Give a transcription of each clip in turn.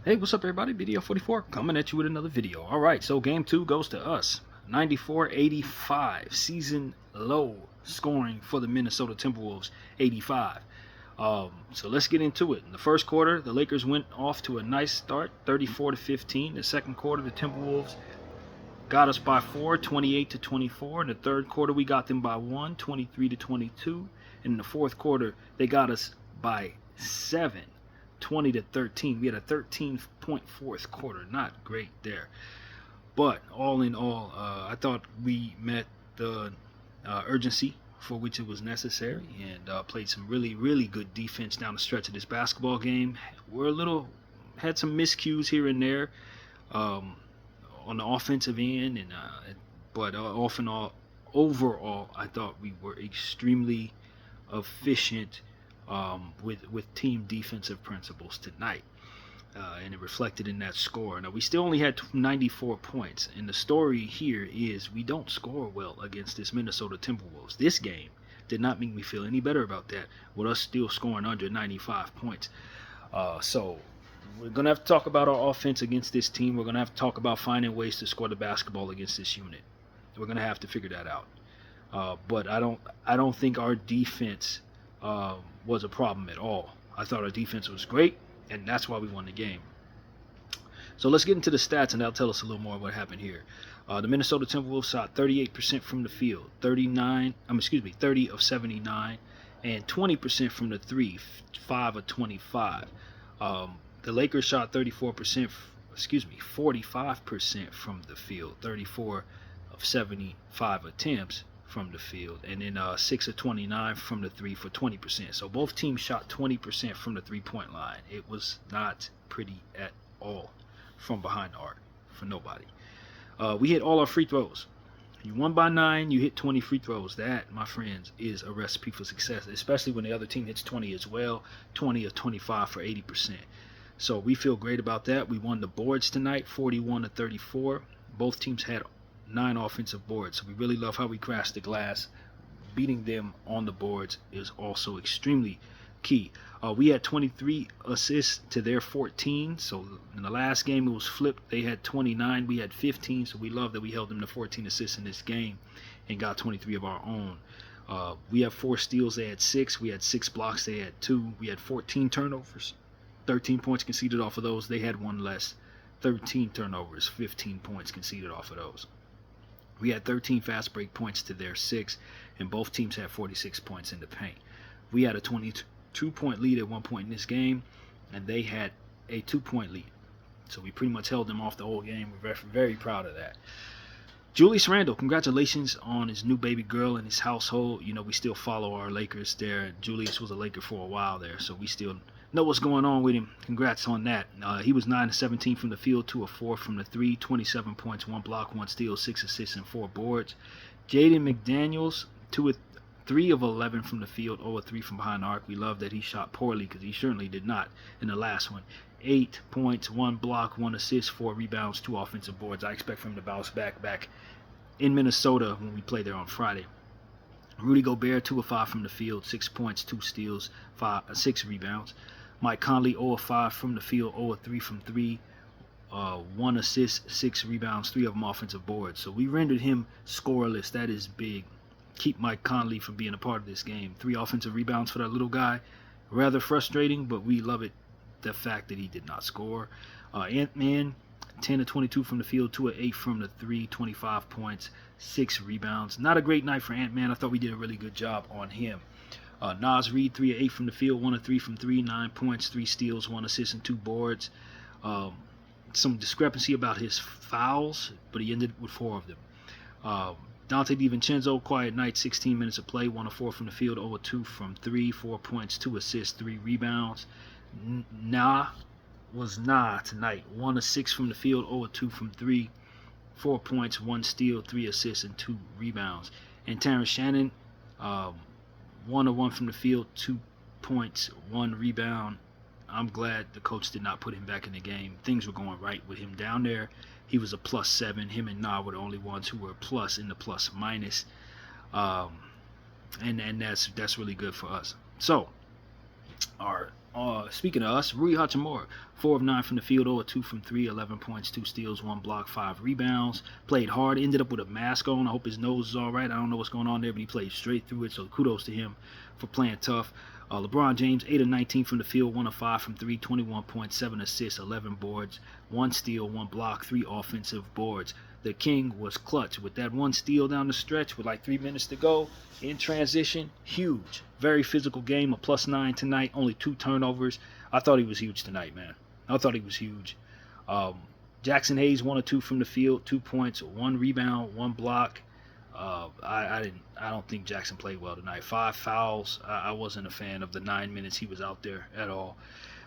Hey, what's up everybody? BDL44 coming at you with another video. Alright, so game 2 goes to us. 94-85. Season low scoring for the Minnesota Timberwolves, 85. So let's get into it. In the first quarter, the Lakers went off to a nice start, 34-15. The second quarter, the Timberwolves got us by 4, 28-24. In the third quarter, we got them by 1, 23-22. And in the fourth quarter, they got us by 7, 20-13. We had a 13-point fourth quarter. Not great there. But all in all, I thought we met the urgency for which it was necessary and played some really, really good defense down the stretch of this basketball game. Had some miscues here and there on the offensive end, but overall, I thought we were extremely efficient with team defensive principles tonight, and it reflected in that score. Now we still only had 94 points, and the story here is we don't score well against this Minnesota Timberwolves. This game did not make me feel any better about that, with us still scoring under 95 points. So we're going to have to talk about our offense against this team. We're going to have to talk about finding ways to score the basketball against this unit. We're going to have to figure that out. But I don't think our defense was a problem at all. I thought our defense was great, and that's why we won the game. So let's get into the stats, and that'll tell us a little more of what happened here. The Minnesota Timberwolves shot 38% from the field, 30 of 79, and 20% from the three, 5 of 25. The Lakers shot 45% from the field, 34 of 75 attempts from the field, and then 6 of 29 from the three for 20%. So both teams shot 20% from the three-point line. It was not pretty at all from behind the arc for nobody. We hit all our free throws. You won by 9, you hit 20 free throws. That, my friends, is a recipe for success, especially when the other team hits 20 as well. 20 of 25 for 80%. So we feel great about that. We won the boards tonight, 41-34. Both teams had 9 offensive boards. So we really love how we crashed the glass. Beating them on the boards is also extremely key. We had 23 assists to their 14. So in the last game it was flipped. They had 29. We had 15. So we love that we held them to 14 assists in this game and got 23 of our own. We have 4 steals. They had 6. We had 6 blocks. They had 2. We had 14 turnovers. 13 points conceded off of those. They had 1 less. 13 turnovers. 15 points conceded off of those. We had 13 fast break points to their 6, and both teams had 46 points in the paint. We had a 22-point lead at one point in this game, and they had a 2-point lead. So we pretty much held them off the whole game. We're very, very proud of that. Julius Randle, congratulations on his new baby girl and his household. You know, we still follow our Lakers there. Julius was a Laker for a while there, so we still know what's going on with him. Congrats on that. He was 9 of 17 from the field, 2 of 4 from the 3, 27 points, 1 block, 1 steal, 6 assists, and 4 boards. Jaden McDaniels, 3 of 11 from the field, 0 of 3 from behind the arc. We love that he shot poorly because he certainly did not in the last one. 8 points, 1 block, 1 assist, 4 rebounds, 2 offensive boards. I expect for him to bounce back in Minnesota when we play there on Friday. Rudy Gobert, 2 of 5 from the field, 6 points, 2 steals, 6 rebounds. Mike Conley, 0 of 5 from the field, 0 of 3 from 3, 1 assist, 6 rebounds, 3 of them offensive boards. So we rendered him scoreless. That is big. Keep Mike Conley from being a part of this game. 3 offensive rebounds for that little guy. Rather frustrating, but we love it, the fact that he did not score. Ant-Man, 10 of 22 from the field, 2 of 8 from the 3, 25 points, 6 rebounds. Not a great night for Ant-Man. I thought we did a really good job on him. Naz Reid, 3 of 8 from the field, 1 of 3 from 3, 9 points, 3 steals, 1 assist, and 2 boards. Some discrepancy about his fouls, but he ended with 4 of them. Dante DiVincenzo, quiet night, 16 minutes of play, 1 of 4 from the field, 0 of 2 from 3, 4 points, 2 assists, 3 rebounds. Nah tonight, 1 of 6 from the field, 0 of 2 from 3, 4 points, 1 steal, 3 assists, and 2 rebounds. And Terrence Shannon, 1 of 1 from the field, 2 points, 1 rebound. I'm glad the coach did not put him back in the game. Things were going right with him down there. He was a +7. Him and Nah were the only ones who were plus in the plus minus. And that's really good for us. So our Speaking of us, Rui Hachimura, 4 of 9 from the field, 0 of 2 from 3, 11 points, 2 steals, 1 block, 5 rebounds. Played hard, ended up with a mask on. I hope his nose is all right. I don't know what's going on there, but he played straight through it, so kudos to him for playing tough. LeBron James, 8 of 19 from the field, 1 of 5 from 3, 21 points, 7 assists, 11 boards, 1 steal, 1 block, 3 offensive boards. The King was clutch with that 1 steal down the stretch with like 3 minutes to go in transition. Huge. Very physical game, a +9 tonight, only 2 turnovers. I thought he was huge tonight, man. I thought he was huge. Jackson Hayes, 1 of 2 from the field, 2 points, 1 rebound, 1 block. I don't think Jackson played well tonight. 5 fouls. I wasn't a fan of the 9 minutes he was out there at all.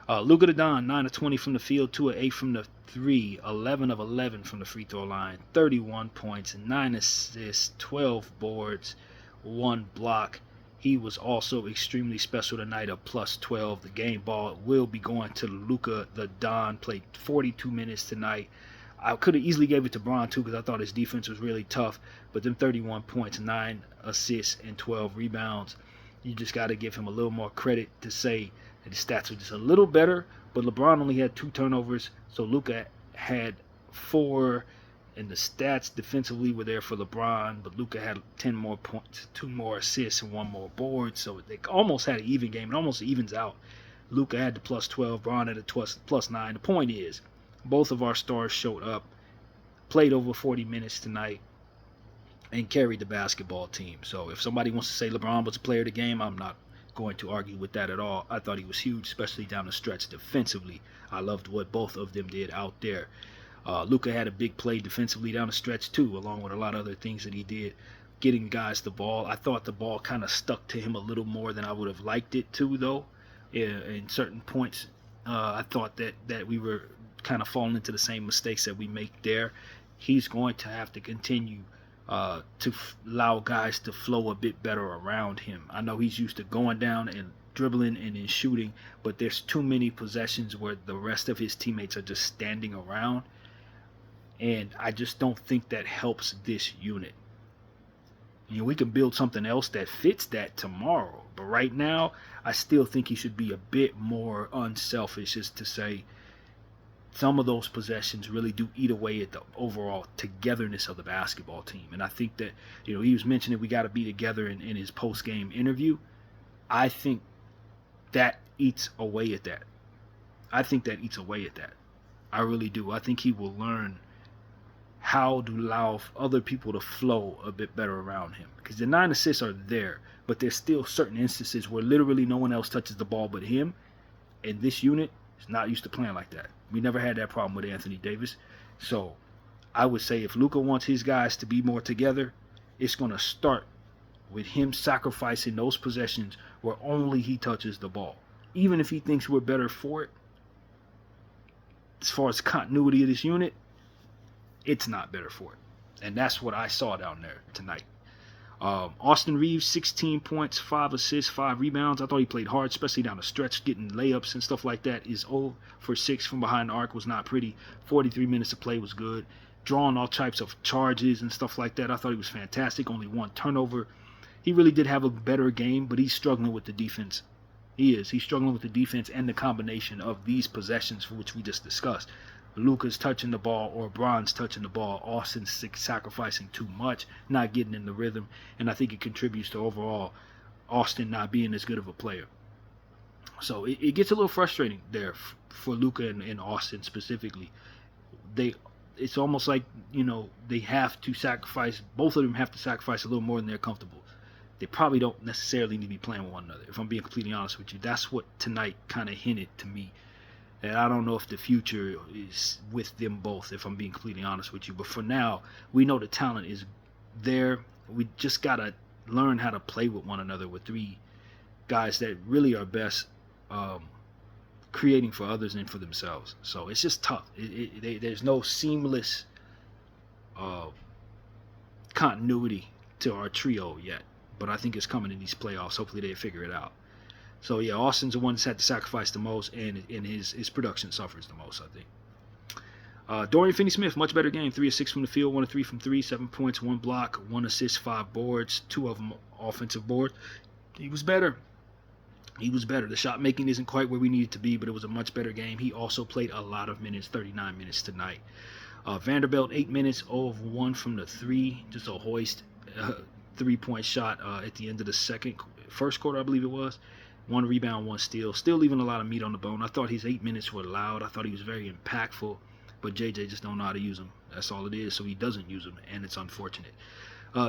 Luka the Don, 9 of 20 from the field, 2 of 8 from the 3, 11 of 11 from the free throw line, 31 points, 9 assists, 12 boards, 1 block. He was also extremely special tonight, a +12. The game ball will be going to Luka the Don. Played 42 minutes tonight. I could have easily gave it to Bron too because I thought his defense was really tough. But them 31 points, 9 assists, and 12 rebounds, you just got to give him a little more credit to say that his stats were just a little better. But LeBron only had 2 turnovers, so Luka had 4. And the stats defensively were there for LeBron, but Luka had 10 more points, 2 more assists, and 1 more board. So they almost had an even game. It almost evens out. Luka had the +12, Bron had a +9. The point is, both of our stars showed up, played over 40 minutes tonight, and carried the basketball team. So if somebody wants to say LeBron was a player of the game, I'm not going to argue with that at all. I thought he was huge, especially down the stretch defensively. I loved what both of them did out there. Luka had a big play defensively down the stretch too, along with a lot of other things that he did, getting guys the ball. I thought the ball kind of stuck to him a little more than I would have liked it to, though. In certain points, I thought that we were kind of falling into the same mistakes that we make there. He's going to have to continue to allow guys to flow a bit better around him. I know he's used to going down and dribbling and then shooting, but there's too many possessions where the rest of his teammates are just standing around. And I just don't think that helps this unit. You know, we can build something else that fits that tomorrow. But right now, I still think he should be a bit more unselfish, as to say some of those possessions really do eat away at the overall togetherness of the basketball team. And I think that, you know, he was mentioning we got to be together in his post-game interview. I think that eats away at that. I really do. I think he will learn how to allow other people to flow a bit better around him. Because the 9 assists are there, but there's still certain instances where literally no one else touches the ball but him. And this unit is not used to playing like that. We never had that problem with Anthony Davis. So I would say if Luka wants his guys to be more together, it's going to start with him sacrificing those possessions where only he touches the ball. Even if he thinks we're better for it, as far as continuity of this unit, it's not better for it. And that's what I saw down there tonight. Austin Reeves, 16 points, 5 assists, 5 rebounds. I thought he played hard, especially down the stretch, getting layups and stuff like that. Is 0 for 6 from behind the arc, was not pretty. 43 minutes of play was good. Drawing all types of charges and stuff like that. I thought he was fantastic. Only 1 turnover. He really did have a better game, but he's struggling with the defense. He's struggling with the defense and the combination of these possessions for which we just discussed. Luka's touching the ball or Bron's touching the ball. Austin's sacrificing too much, not getting in the rhythm, and I think it contributes to overall Austin not being as good of a player. So it gets a little frustrating there for Luka and Austin specifically. It's almost like, you know, they have to sacrifice, both of them have to sacrifice a little more than they're comfortable. They probably don't necessarily need to be playing with one another, if I'm being completely honest with you. That's what tonight kind of hinted to me. And I don't know if the future is with them both, if I'm being completely honest with you. But for now, we know the talent is there. We just got to learn how to play with one another with 3 guys that really are best creating for others and for themselves. So it's just tough. There's no seamless continuity to our trio yet. But I think it's coming in these playoffs. Hopefully they figure it out. So, yeah, Austin's the one that's had to sacrifice the most, and his production suffers the most, I think. Dorian Finney-Smith, much better game. 3 of 6 from the field, 1 of 3 from 3, 7 points, 1 block, 1 assist, 5 boards, 2 of them offensive board. He was better. He was better. The shot making isn't quite where we need it to be, but it was a much better game. He also played a lot of minutes, 39 minutes tonight. Vanderbilt, 8 minutes, 0 of 1 from the 3. Just a hoist 3-point shot at the end of the first quarter, I believe it was. 1 rebound, 1 steal. Still leaving a lot of meat on the bone. I thought his 8 minutes were loud. I thought he was very impactful. But JJ just don't know how to use them. That's all it is. So he doesn't use them, and it's unfortunate.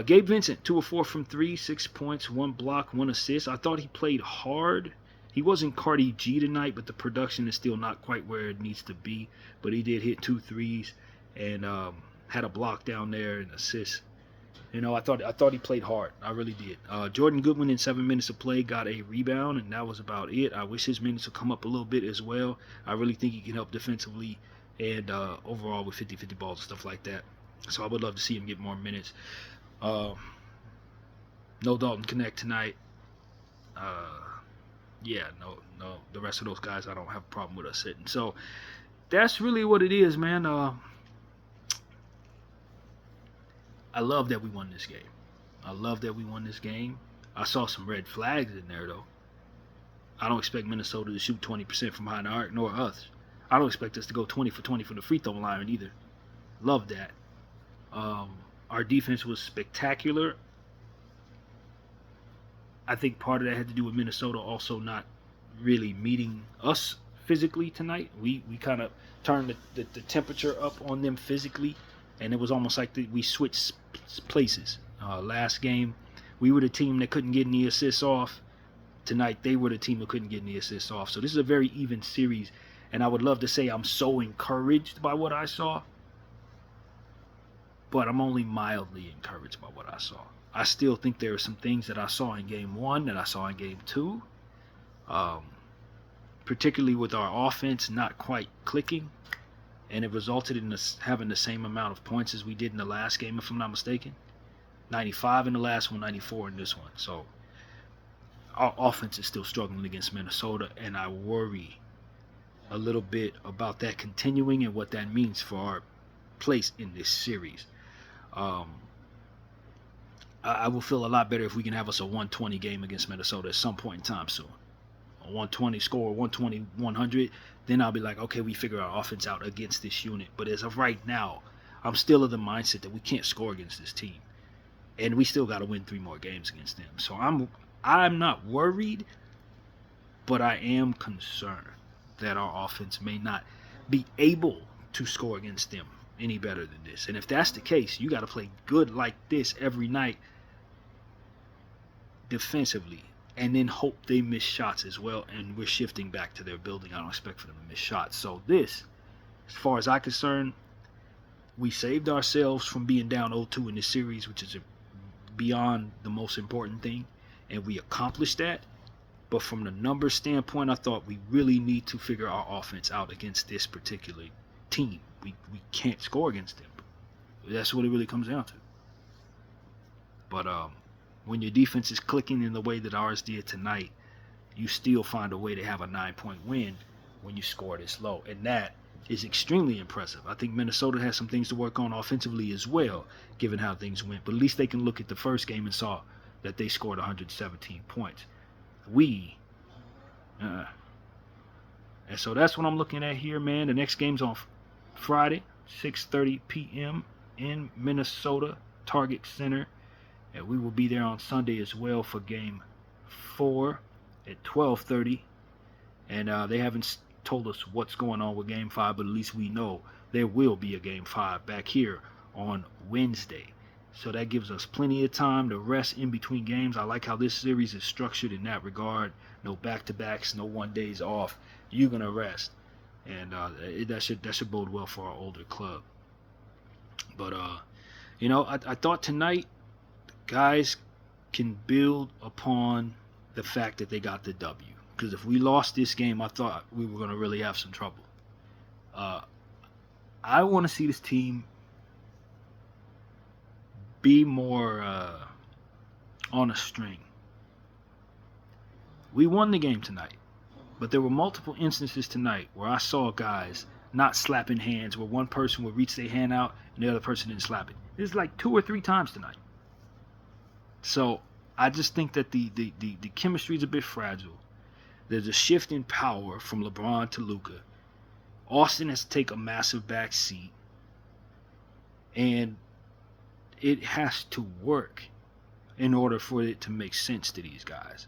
Gabe Vincent, 2 of 4 from 3, 6 points, 1 block, 1 assist. I thought he played hard. He wasn't Cardi G tonight, but the production is still not quite where it needs to be. But he did hit 2 threes and had a block down there and assist. I thought he played hard. I really did. Jordan Goodwin in 7 minutes of play got a rebound, and that was about it. I wish his minutes would come up a little bit as well. I really think he can help defensively and overall with 50-50 balls and stuff like that. So I would love to see him get more minutes. No Dalton Connect tonight. No. The rest of those guys, I don't have a problem with us sitting. So that's really what it is, man. I love that we won this game. I saw some red flags in there, though. I don't expect Minnesota to shoot 20% from behind the arc, nor us. I don't expect us to go 20 for 20 from the free throw line either. Love that. Our defense was spectacular. I think part of that had to do with Minnesota also not really meeting us physically tonight. We kind of turned the temperature up on them physically, and it was almost like we switched places. Last game, we were the team that couldn't get any assists off. Tonight, they were the team that couldn't get any assists off. So this is a very even series, and I would love to say I'm so encouraged by what I saw, but I'm only mildly encouraged by what I saw. I still think there are some things that I saw in Game 1 that I saw in Game 2, particularly with our offense not quite clicking, and it resulted in us having the same amount of points as we did in the last game, if I'm not mistaken. 95 in the last one, 94 in this one. So our offense is still struggling against Minnesota, and I worry a little bit about that continuing and what that means for our place in this series. I will feel a lot better if we can have us a 120 game against Minnesota at some point in time soon. A 120 score, 120, 100, then I'll be like, okay, we figure our offense out against this unit. But as of right now, I'm still of the mindset that we can't score against this team. And we still got to win 3 more games against them. So I'm not worried, but I am concerned that our offense may not be able to score against them any better than this. And if that's the case, you got to play good like this every night defensively, and then hope they miss shots as well. And we're shifting back to their building. I don't expect for them to miss shots. So this, as far as I'm concerned, we saved ourselves from being down 0-2 in this series, which is beyond the most important thing, and we accomplished that. But from the numbers standpoint, I thought we really need to figure our offense out against this particular team. We can't score against them. That's what it really comes down to. But when your defense is clicking in the way that ours did tonight, you still find a way to have a 9-point win when you score this low. And that is extremely impressive. I think Minnesota has some things to work on offensively as well, given how things went. But at least they can look at the first game and saw that they scored 117 points. And so that's what I'm looking at here, man. The next game's on Friday, 6:30 p.m. in Minnesota, Target Center. And we will be there on Sunday as well for Game 4 at 12:30. And they haven't told us what's going on with Game 5, but at least we know there will be a Game 5 back here on Wednesday. So that gives us plenty of time to rest in between games. I like how this series is structured in that regard. No back-to-backs, no one days off. You're going to rest. And that should bode well for our older club. But, I thought tonight guys can build upon the fact that they got the W. Because if we lost this game, I thought we were going to really have some trouble. I want to see this team be more on a string. We won the game tonight, but there were multiple instances tonight where I saw guys not slapping hands, where one person would reach their hand out and the other person didn't slap it. It's like 2 or 3 times tonight. So I just think that the chemistry is a bit fragile. There's a shift in power from LeBron to Luka. Austin has to take a massive back seat, and it has to work in order for it to make sense to these guys.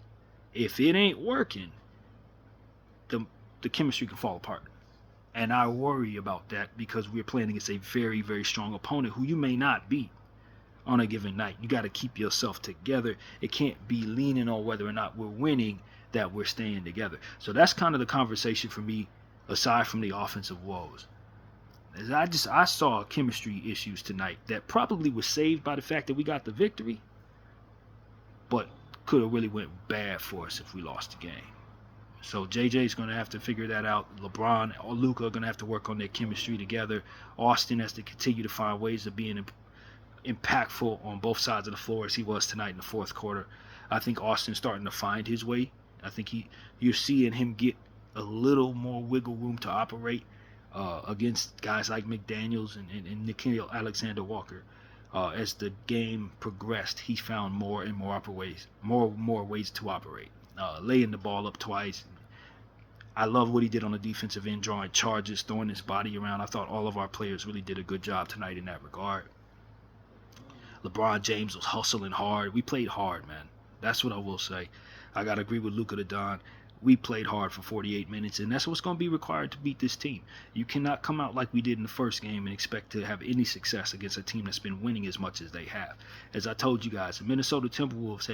If it ain't working, the chemistry can fall apart. And I worry about that because we're playing against a very, very strong opponent who you may not beat on a given night. You got to keep yourself together. It can't be leaning on whether or not we're winning that we're staying together. So that's kind of the conversation for me, aside from the offensive woes. I saw chemistry issues tonight that probably was saved by the fact that we got the victory, but could have really went bad for us if we lost the game. So JJ's going to have to figure that out. LeBron or Luka are going to have to work on their chemistry together. Austin has to continue to find ways of being impactful on both sides of the floor as he was tonight in the fourth quarter. I think Austin's starting to find his way. I think you're seeing him get a little more wiggle room to operate against guys like McDaniels and Nickeil Alexander-Walker. As the game progressed, he found more and more ways to operate. Laying the ball up twice. I love what he did on the defensive end, drawing charges, throwing his body around. I thought all of our players really did a good job tonight in that regard. LeBron James was hustling hard. We played hard, man. That's what I will say. I got to agree with Luka the Don. We played hard for 48 minutes, and that's what's going to be required to beat this team. You cannot come out like we did in the first game and expect to have any success against a team that's been winning as much as they have. As I told you guys, the Minnesota Timberwolves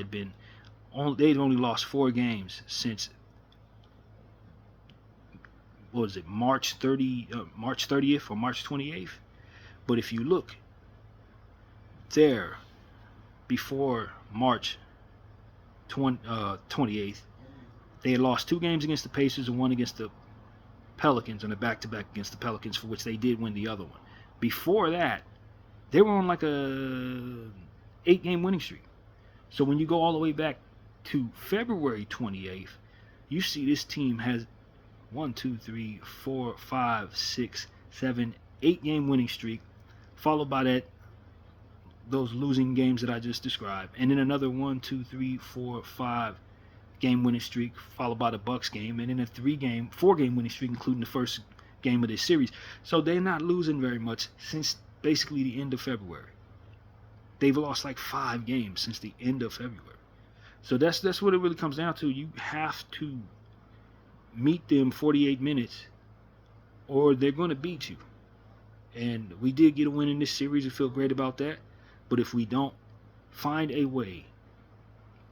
they'd only lost 4 games since March 30th or March 28th. But if you look there before March 28th, they had lost 2 games against the Pacers and 1 against the Pelicans, and a back-to-back against the Pelicans, for which they did win the other one. Before that, they were on like a 8-game winning streak. So when you go all the way back to February 28th, you see this team has 1, 2, 3, 4, 5, 6, 7, 8-game winning streak, followed by those losing games that I just described, and then another 1, 2, 3, 4, 5 game winning streak, followed by the Bucks game, and then a 4-game winning streak, including the first game of this series. So they're not losing very much since basically the end of February. They've lost like 5 games since the end of February. So that's what it really comes down to. You have to meet them 48 minutes or they're going to beat you. And we did get a win in this series. I feel great about that. But if we don't find a way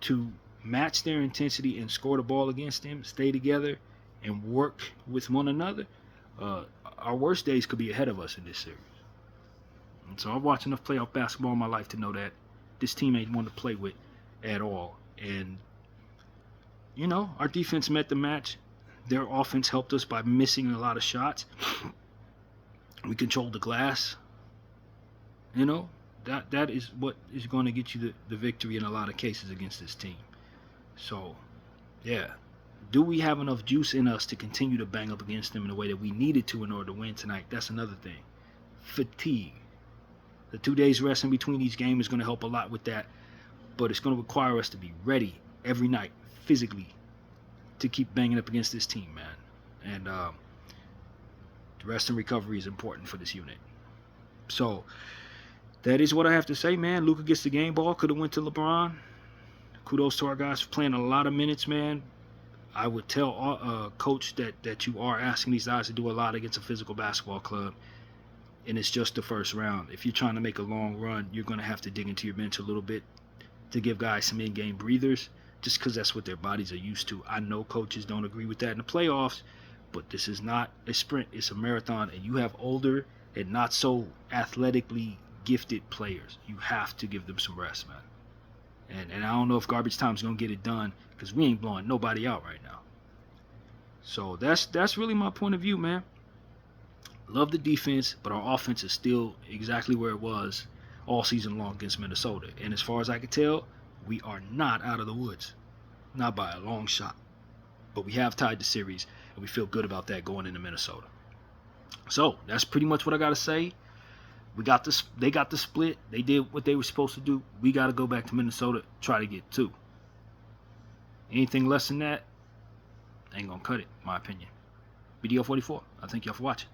to match their intensity and score the ball against them, stay together, and work with one another, our worst days could be ahead of us in this series. And so I've watched enough playoff basketball in my life to know that this team ain't one to play with at all. And, our defense met the match. Their offense helped us by missing a lot of shots. We controlled the glass. That is what is going to get you the victory in a lot of cases against this team. So, yeah. Do we have enough juice in us to continue to bang up against them in the way that we needed to in order to win tonight? That's another thing. Fatigue. The 2 days rest in between each game is going to help a lot with that. But it's going to require us to be ready every night, physically, to keep banging up against this team, man. And the rest and recovery is important for this unit. So, that is what I have to say, man. Luka gets the game ball. Could have went to LeBron. Kudos to our guys for playing a lot of minutes, man. I would tell coach that you are asking these guys to do a lot against a physical basketball club, and it's just the first round. If you're trying to make a long run, you're going to have to dig into your bench a little bit to give guys some in-game breathers, just because that's what their bodies are used to. I know coaches don't agree with that in the playoffs, but this is not a sprint. It's a marathon, and you have older and not so athletically gifted players. You have to give them some rest, man. And I don't know if garbage time is going to get it done, because we ain't blowing nobody out right now. So that's really my point of view, man. Love the defense, but our offense is still exactly where it was all season long against Minnesota. And as far as I can tell, we are not out of the woods. Not by a long shot. But we have tied the series, and we feel good about that going into Minnesota. So that's pretty much what I got to say. They got the split. They did what they were supposed to do. We got to go back to Minnesota, try to get 2. Anything less than that, Ain't gonna cut it, in my opinion. Video 44. I thank y'all for watching.